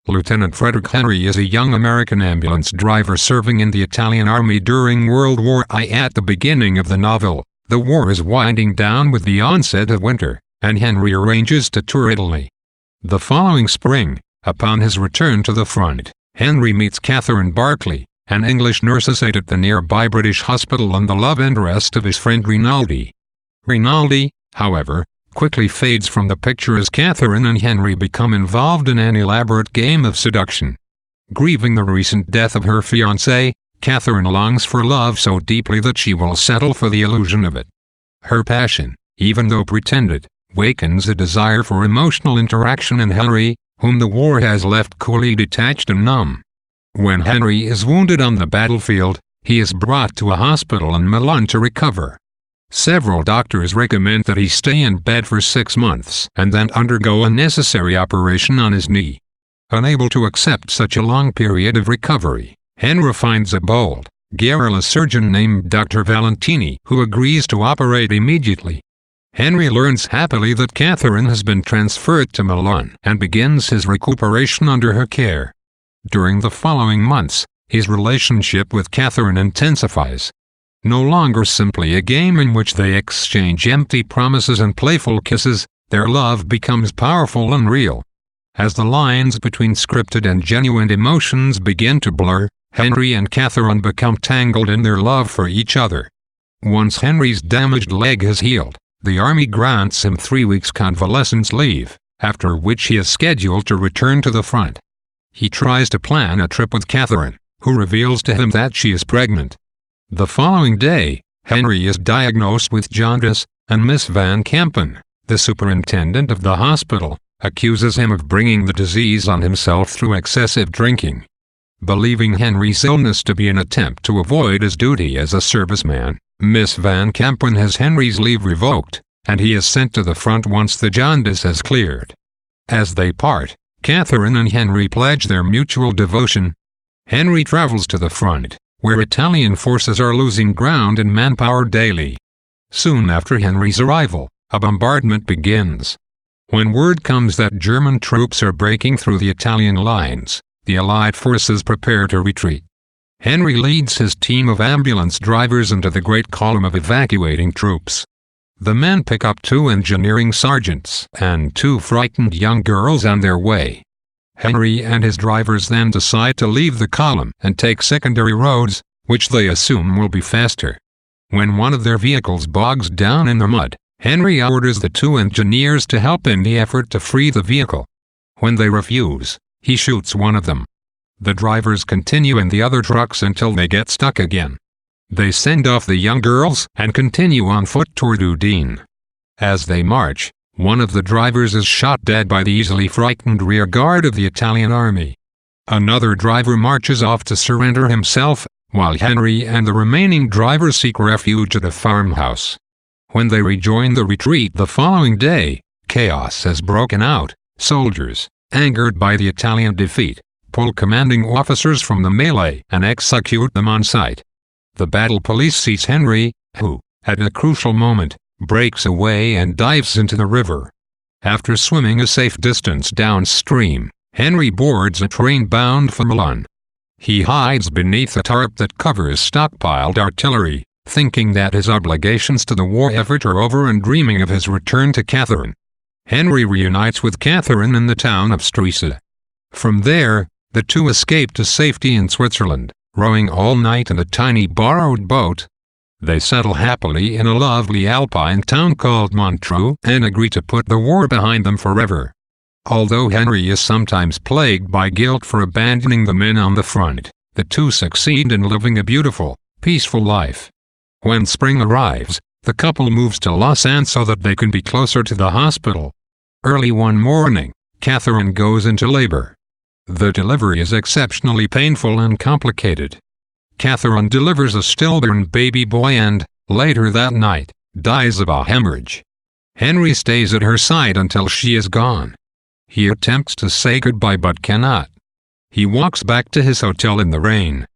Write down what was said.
Lieutenant Frederick Henry is a young American ambulance driver serving in the Italian Army during World War I. At the beginning of the novel, the war is winding down with the onset of winter, and Henry arranges to tour Italy. The following spring, upon his return to the front, Henry meets Catherine Barclay, an English nurse aide at the nearby British hospital and the love interest of his friend Rinaldi. Rinaldi, however, quickly fades from the picture as Catherine and Henry become involved in an elaborate game of seduction. Grieving the recent death of her fiancé, Catherine longs for love so deeply that she will settle for the illusion of it. Her passion, even though pretended, wakens a desire for emotional interaction in Henry, whom the war has left coolly detached and numb. When Henry is wounded on the battlefield, he is brought to a hospital in Milan to recover. Several doctors recommend that he stay in bed for 6 months and then undergo a necessary operation on his knee. Unable to accept such a long period of recovery, Henry finds a bold, guerrilla surgeon named Dr. Valentini who agrees to operate immediately. Henry learns happily that Catherine has been transferred to Milan and begins his recuperation under her care. During the following months, his relationship with Catherine intensifies. No longer simply a game in which they exchange empty promises and playful kisses, their love becomes powerful and real. As the lines between scripted and genuine emotions begin to blur, Henry and Catherine become tangled in their love for each other. Once Henry's damaged leg has healed, the Army grants him 3 weeks convalescence leave, after which he is scheduled to return to the front. He tries to plan a trip with Catherine, who reveals to him that she is pregnant. The following day, Henry is diagnosed with jaundice, and Miss Van Kampen, the superintendent of the hospital, accuses him of bringing the disease on himself through excessive drinking. Believing Henry's illness to be an attempt to avoid his duty as a serviceman, Miss Van Kampen has Henry's leave revoked, and he is sent to the front once the jaundice has cleared. As they part, Catherine and Henry pledge their mutual devotion. Henry travels to the front, where Italian forces are losing ground in manpower daily. Soon after Henry's arrival, a bombardment begins. When word comes that German troops are breaking through the Italian lines, the Allied forces prepare to retreat. Henry leads his team of ambulance drivers into the great column of evacuating troops. The men pick up 2 engineering sergeants and 2 frightened young girls on their way. Henry and his drivers then decide to leave the column and take secondary roads, which they assume will be faster. When one of their vehicles bogs down in the mud, Henry orders the 2 engineers to help in the effort to free the vehicle. When they refuse, he shoots one of them. The drivers continue in the other trucks until they get stuck again. They send off the young girls and continue on foot toward Udine. As they march, one of the drivers is shot dead by the easily frightened rear guard of the Italian army. Another driver marches off to surrender himself, while Henry and the remaining drivers seek refuge at a farmhouse. When they rejoin the retreat the following day, chaos has broken out. Soldiers, angered by the Italian defeat, pull commanding officers from the melee and execute them on sight. The battle police seize Henry, who, at a crucial moment, breaks away and dives into the river. After swimming a safe distance downstream, Henry boards a train bound for Milan. He hides beneath a tarp that covers stockpiled artillery, thinking that his obligations to the war effort are over and dreaming of his return to Catherine. Henry reunites with Catherine in the town of Stresa. From there, the 2 escape to safety in Switzerland, rowing all night in a tiny borrowed boat. They settle happily in a lovely alpine town called Montreux and agree to put the war behind them forever. Although Henry is sometimes plagued by guilt for abandoning the men on the front, the 2 succeed in living a beautiful, peaceful life. When spring arrives, the couple moves to Lausanne so that they can be closer to the hospital. Early one morning, Catherine goes into labor. The delivery is exceptionally painful and complicated. Catherine delivers a stillborn baby boy and, later that night, dies of a hemorrhage. Henry stays at her side until she is gone. He attempts to say goodbye but cannot. He walks back to his hotel in the rain,